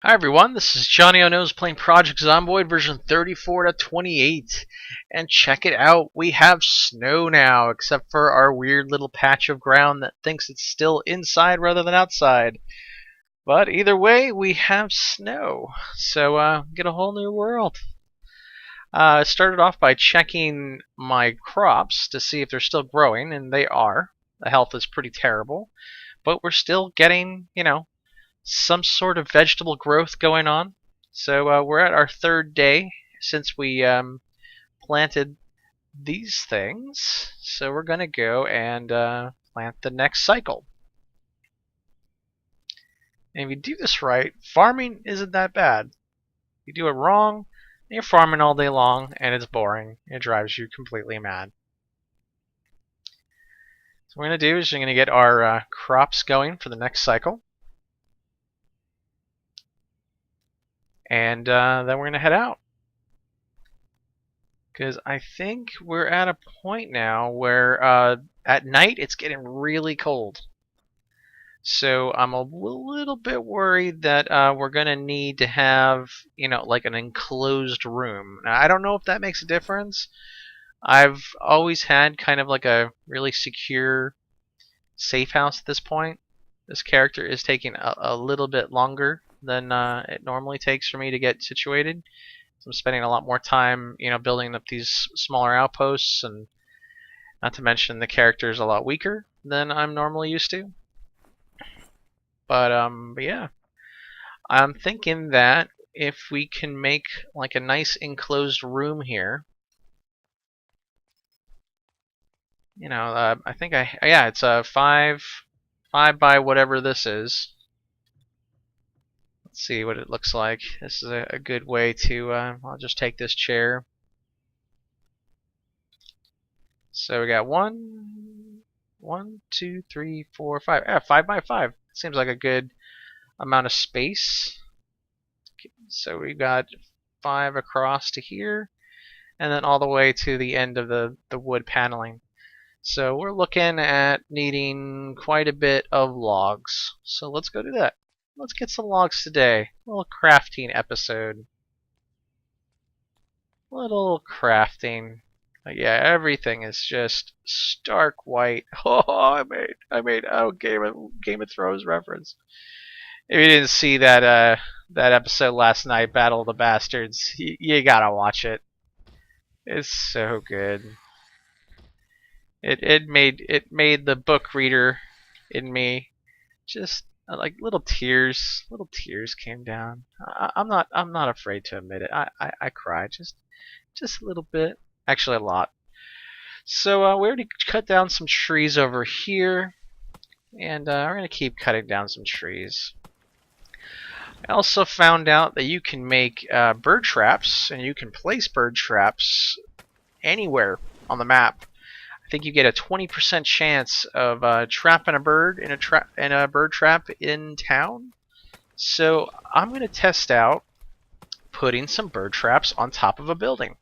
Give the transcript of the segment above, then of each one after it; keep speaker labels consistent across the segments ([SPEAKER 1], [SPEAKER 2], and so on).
[SPEAKER 1] Hi everyone, this is Johnnyonoes playing Project Zomboid version 34.28, and check it out, we have snow now, except for our weird little patch of ground that thinks it's still inside rather than outside. But either way, we have snow, so get a whole new world. I started off by checking my crops to see if they're still growing, and they are. The health is pretty terrible, but we're still getting, some sort of vegetable growth going on. So we're at our third day since we planted these things. So we're going to go and plant the next cycle. And if you do this right, farming isn't that bad. If you do it wrong, you're farming all day long and it's boring. It drives you completely mad. So what we're going to do is we're going to get our crops going for the next cycle. And then we're going to head out. Because I think we're at a point now where at night it's getting really cold. So I'm a little bit worried that we're going to need to have, like an enclosed room. Now, I don't know if that makes a difference. I've always had kind of like a really secure safe house at this point. This character is taking a little bit longer than it normally takes for me to get situated. So I'm spending a lot more time, building up these smaller outposts, and not to mention the character is a lot weaker than I'm normally used to. But yeah, I'm thinking that if we can make like a nice enclosed room here, I think yeah, it's a five by whatever this is. Let's see what it looks like. This is a good way to. I'll just take this chair. So we got one, 2, 3, 4, 5. Yeah, 5 by 5. Seems like a good amount of space. So we've got 5 across to here, and then all the way to the end of the wood paneling. So we're looking at needing quite a bit of logs. So let's go do that. Let's get some logs today. A little crafting episode. Little crafting. Yeah, everything is just stark white. Oh, I made Game of Thrones reference. If you didn't see that episode last night, Battle of the Bastards, you gotta watch it. It's so good. It made the book reader in me just like little tears came down. I'm not afraid to admit it. I cried just a little bit, actually a lot. So we already cut down some trees over here, and we're gonna keep cutting down some trees. I also found out that you can make bird traps, and you can place bird traps anywhere on the map. I think you get a 20% chance of trapping a bird in a bird trap in town. So I'm going to test out putting some bird traps on top of a building,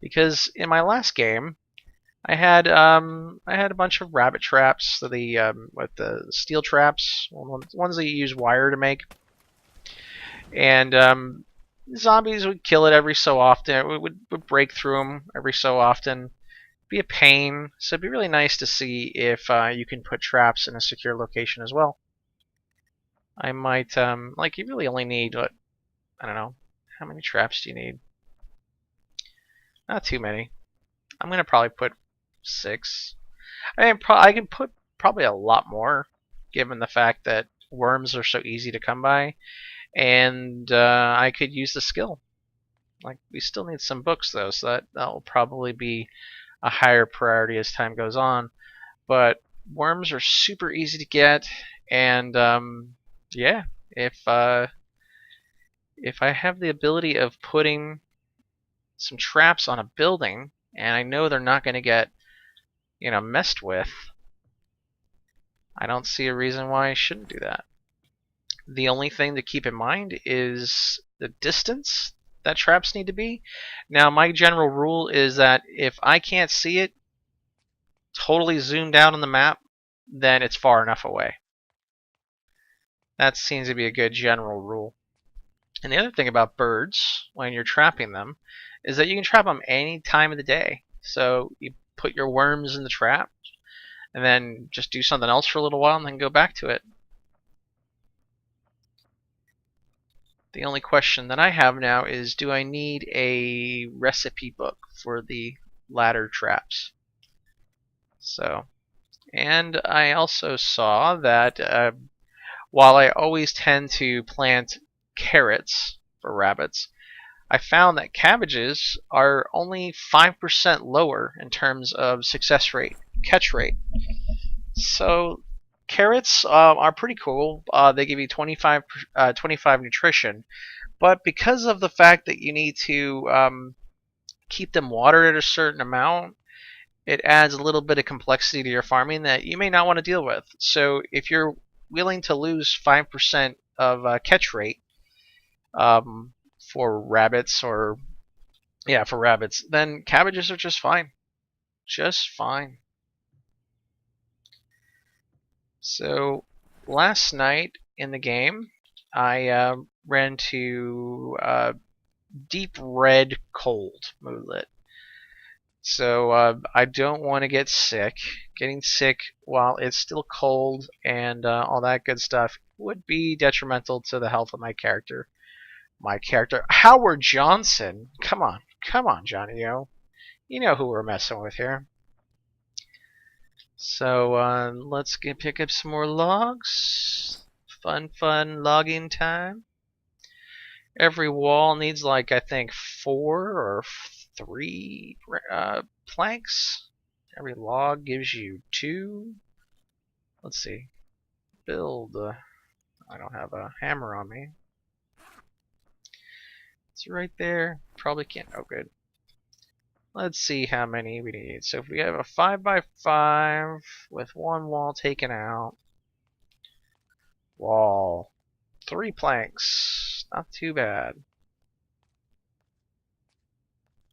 [SPEAKER 1] because in my last game I had a bunch of rabbit traps, with the steel traps, ones that you use wire to make, and zombies would kill it every so often. It would break through them every so often. Be a pain, so it'd be really nice to see if you can put traps in a secure location as well. I might, like, you really only need, what, I don't know, how many traps do you need? Not too many. I'm going to probably put 6. I mean, I can put probably a lot more, given the fact that worms are so easy to come by, and I could use the skill. Like, we still need some books, though, so that will probably be a higher priority as time goes on. But worms are super easy to get, and yeah, if I have the ability of putting some traps on a building, and I know they're not going to get messed with, I don't see a reason why I shouldn't do that. The only thing to keep in mind is the distance that traps need to be. Now, my general rule is that if I can't see it totally zoomed out on the map, then it's far enough away. That seems to be a good general rule. And the other thing about birds when you're trapping them is that you can trap them any time of the day. So you put your worms in the trap and then just do something else for a little while and then go back to it. The only question that I have now is, do I need a recipe book for the ladder traps? So, and I also saw that while I always tend to plant carrots for rabbits, I found that cabbages are only 5% lower in terms of success rate, catch rate. So carrots are pretty cool. They give you 25 nutrition, but because of the fact that you need to keep them watered at a certain amount, it adds a little bit of complexity to your farming that you may not want to deal with. So if you're willing to lose 5% of catch rate um, for rabbits, or yeah, for rabbits, then cabbages are just fine. Just fine. So last night in the game, I ran to deep red cold moodlet. So I don't want to get sick. Getting sick while it's still cold and all that good stuff would be detrimental to the health of my character. My character, Howard Johnson. Come on, Johnnyo. You know who we're messing with here. So let's pick up some more logs. Fun logging time. Every wall needs like, I think, 4 or 3 planks. Every log gives you 2. Let's see. Build. I don't have a hammer on me. It's right there. Probably can't. Oh, good. Let's see how many we need. So if we have a 5x5 with 1 wall taken out. Wall. 3 planks. Not too bad.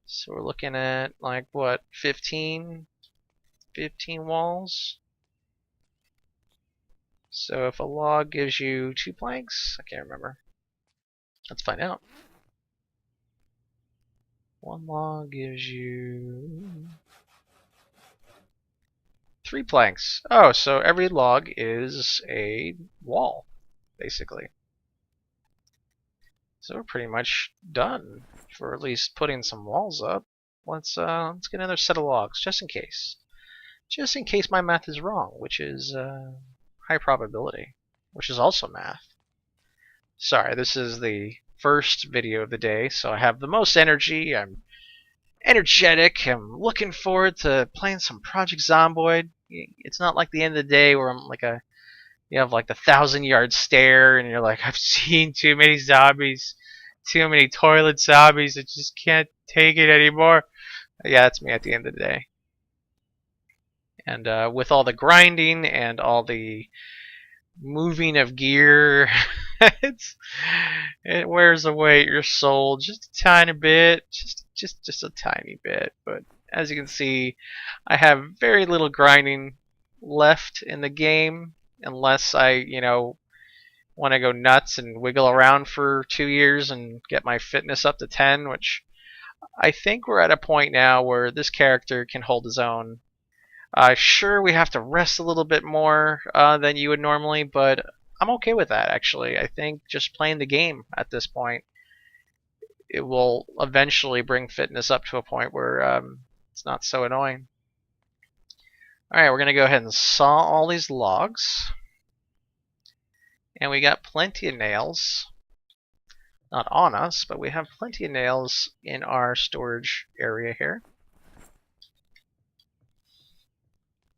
[SPEAKER 1] So we're looking at like what, 15 walls. So if a log gives you 2 planks, I can't remember. Let's find out. 1 log gives you 3 planks. Oh, so every log is a wall, basically. So we're pretty much done for at least putting some walls up. Let's get another set of logs just in case. Just in case my math is wrong, which is high probability, which is also math. Sorry, this is the first video of the day, so I have the most energy. I'm energetic. I'm looking forward to playing some Project Zomboid. It's not like the end of the day where I'm like you have like the 1,000-yard stare and you're like, I've seen too many zombies, too many toilet zombies. I just can't take it anymore. Yeah, that's me at the end of the day. And with all the grinding and all the moving of gear, it wears away your soul just a tiny bit, just a tiny bit. But as you can see, I have very little grinding left in the game, unless I, want to go nuts and wiggle around for 2 years and get my fitness up to 10, which I think we're at a point now where this character can hold his own. Sure, we have to rest a little bit more than you would normally, but I'm okay with that, actually. I think just playing the game at this point, it will eventually bring fitness up to a point where it's not so annoying. Alright, we're going to go ahead and saw all these logs. And we got plenty of nails. Not on us, but we have plenty of nails in our storage area here.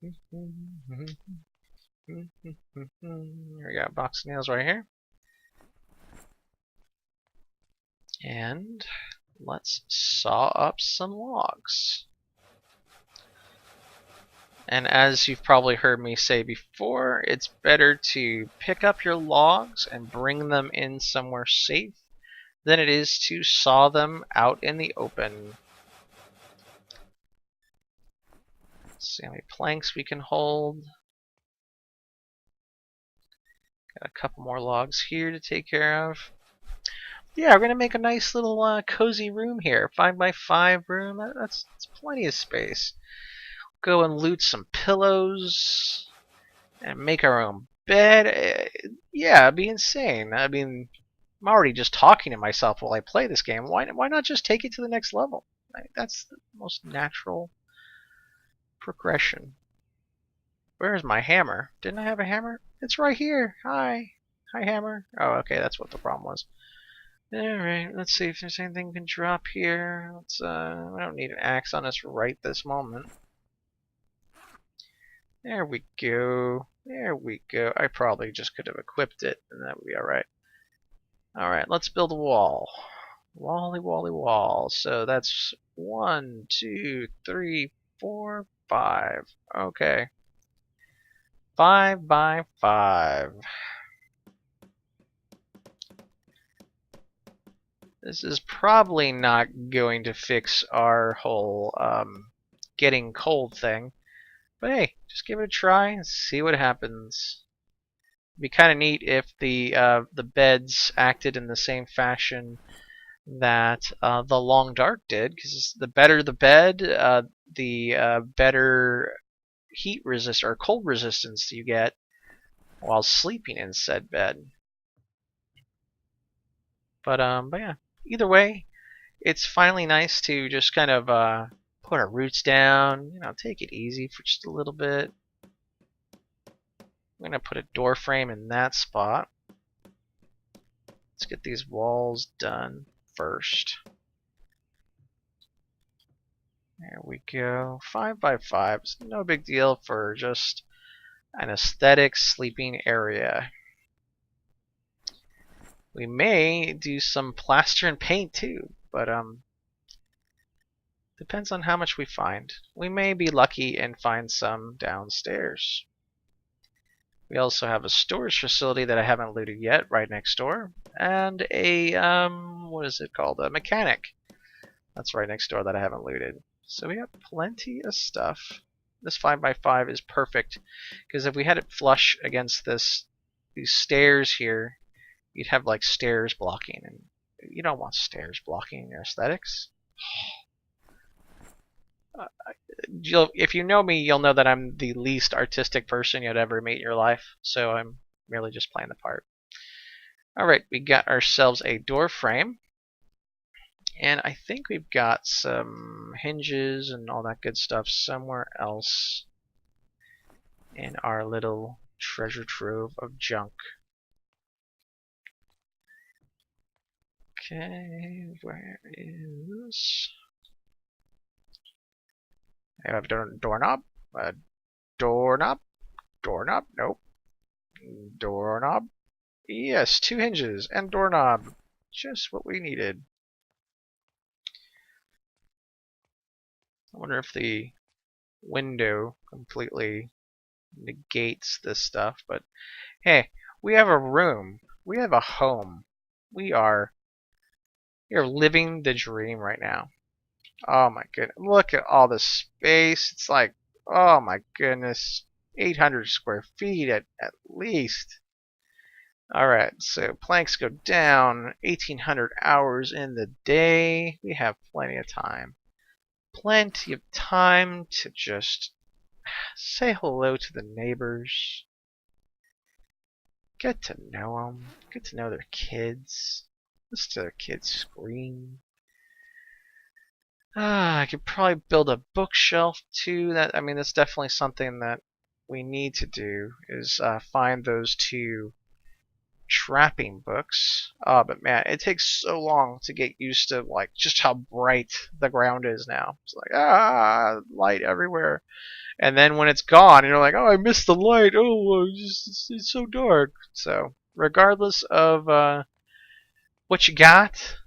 [SPEAKER 1] We got a box of nails right here. And let's saw up some logs. And as you've probably heard me say before, it's better to pick up your logs and bring them in somewhere safe than it is to saw them out in the open. Let's see how many planks we can hold. Got a couple more logs here to take care of. Yeah, we're gonna make a nice little cozy room here. 5x5 room. That's plenty of space. Go and loot some pillows and make our own bed. Yeah, it'd be insane. I mean, I'm already just talking to myself while I play this game. Why not just take it to the next level? That's the most natural progression. Where is my hammer? Didn't I have a hammer? It's right here. Hi. Hi, hammer. Oh, okay, that's what the problem was. Alright, let's see if there's anything we can drop here. We don't need an axe on us right this moment. There we go. There we go. I probably just could have equipped it, and that would be alright. Alright, let's build a wall. Wally, wally, wall. So that's 1, 2, 3, 4, 5. Okay. 5x5. This is probably not going to fix our whole getting cold thing. But hey, just give it a try and see what happens. It'd be kind of neat if the beds acted in the same fashion that the Long Dark did, because the better the bed, the better heat resist or cold resistance you get while sleeping in said bed. But yeah, either way, it's finally nice to just kind of put our roots down, take it easy for just a little bit. I'm gonna put a door frame in that spot. Let's get these walls done first. There we go. 5x5 is no big deal for just an aesthetic sleeping area. We may do some plaster and paint too, but depends on how much we find. We may be lucky and find some downstairs. We also have a storage facility that I haven't looted yet right next door, and a what is it called? A mechanic. That's right next door that I haven't looted. So we have plenty of stuff. This 5x5 is perfect because if we had it flush against these stairs here, you'd have like stairs blocking, and you don't want stairs blocking your aesthetics. If you know me, you'll know that I'm the least artistic person you'd ever meet in your life, so I'm merely just playing the part. Alright, we got ourselves a door frame, and I think we've got some hinges and all that good stuff somewhere else in our little treasure trove of junk. Okay, where is... I have a doorknob, a doorknob, doorknob, nope, doorknob, yes, 2 hinges and doorknob, just what we needed. I wonder if the window completely negates this stuff, but hey, we have a room, we have a home, we are living the dream right now. Oh my goodness, look at all the space. It's like, oh my goodness, 800 square feet at least. Alright, so planks go down, 1800 hours in the day. We have plenty of time. Plenty of time to just say hello to the neighbors. Get to know them. Get to know their kids. Listen to their kids scream. I could probably build a bookshelf too. That's definitely something that we need to do, is find those 2 trapping books. But man, it takes so long to get used to like just how bright the ground is now. It's like light everywhere, and then when it's gone, you're like, oh, I missed the light. Oh, it's so dark. So regardless of what you got,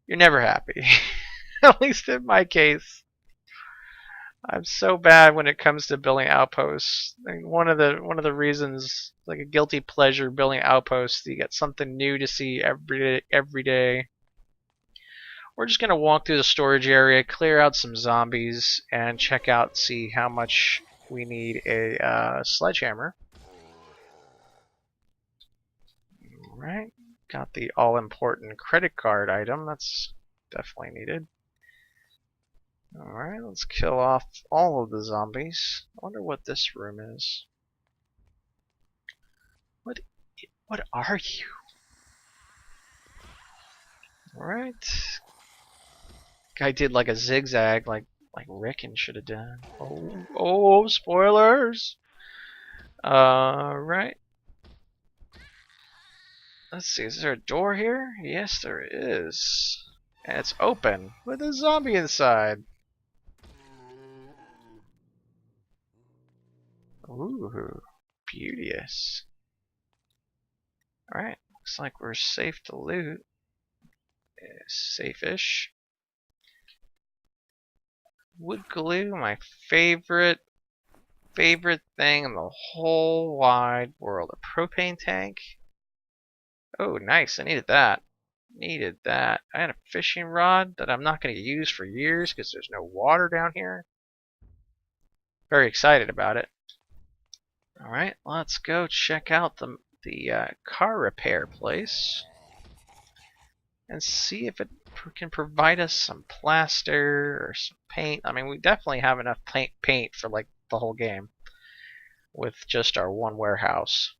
[SPEAKER 1] you're never happy. At least in my case. I'm so bad when it comes to building outposts. I mean, one of the reasons, like a guilty pleasure, building outposts, you get something new to see every day. We're just gonna walk through the storage area, clear out some zombies, and check out, see how much we need a sledgehammer. All right, Got the all-important credit card item. That's definitely needed. Alright, let's kill off all of the zombies. I wonder what this room is. What are you? Alright. Guy did like a zigzag like Rickon should have done. Oh, spoilers! Alright. Let's see, is there a door here? Yes, there is. And it's open with a zombie inside. Ooh, beauteous. Alright, looks like we're safe to loot. Safe-ish. Wood glue, my favorite thing in the whole wide world. A propane tank. Oh, nice. I needed that. Needed that. I had a fishing rod that I'm not going to use for years because there's no water down here. Very excited about it. Alright, let's go check out the car repair place and see if it can provide us some plaster or some paint. I mean, we definitely have enough paint for like the whole game with just our one warehouse.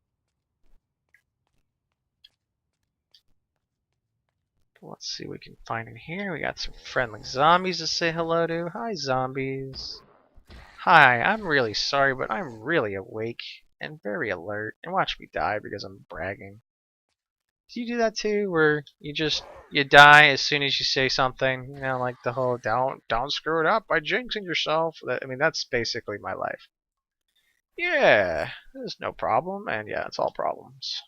[SPEAKER 1] Let's see what we can find in here. We got some friendly zombies to say hello to. Hi, zombies. Hi, I'm really sorry, but I'm really awake and very alert. And watch me die because I'm bragging. Do you do that too, where you die as soon as you say something? You know, like the whole don't screw it up by jinxing yourself. I mean, that's basically my life. Yeah, there's no problem, and yeah, it's all problems.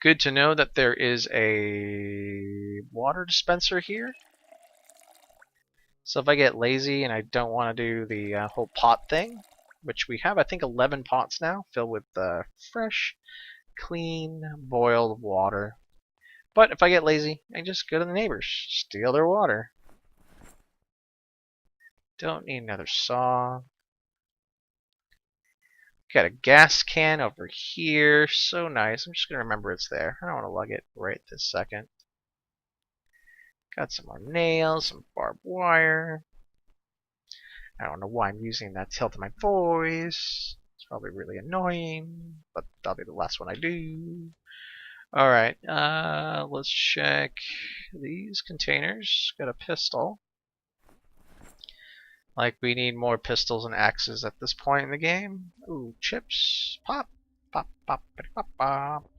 [SPEAKER 1] Good to know that there is a water dispenser here. So if I get lazy and I don't want to do the whole pot thing, which we have, I think, 11 pots now, filled with fresh, clean, boiled water. But if I get lazy, I just go to the neighbors, steal their water. Don't need another saw. Got a gas can over here. So nice. I'm just going to remember it's there. I don't want to lug it right this second. Got some more nails, some barbed wire. I don't know why I'm using that tilt in my voice. It's probably really annoying, but that'll be the last one I do. Alright, let's check these containers. Got a pistol. Like, we need more pistols and axes at this point in the game. Ooh, chips. Pop. Pop, pop, pop, pop.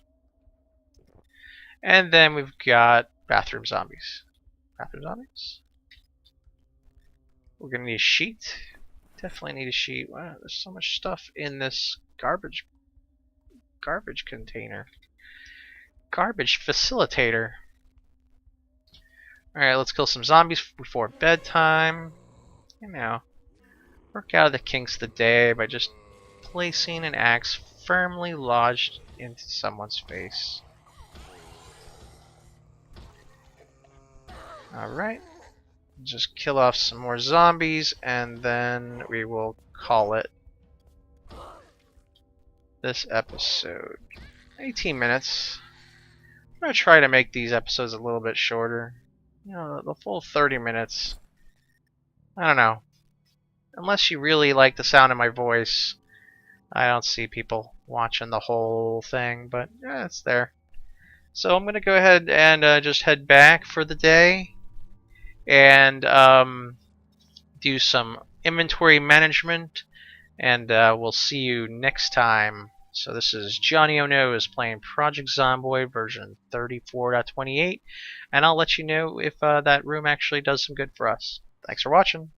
[SPEAKER 1] And then we've got bathroom zombies. Bathroom zombies? We're gonna need a sheet. Definitely need a sheet. Wow, there's so much stuff in this garbage container. Garbage facilitator. Alright, let's kill some zombies before bedtime. You know, work out the kinks of the day by just placing an axe firmly lodged into someone's face. Alright. Just kill off some more zombies and then we will call it this episode. 18 minutes. I'm going to try to make these episodes a little bit shorter. You know, the full 30 minutes. I don't know. Unless you really like the sound of my voice, I don't see people watching the whole thing, but yeah, it's there. So I'm going to go ahead and just head back for the day and do some inventory management, and we'll see you next time. So this is Johnnyonoes playing Project Zomboid version 34.28, and I'll let you know if that room actually does some good for us. Thanks for watching.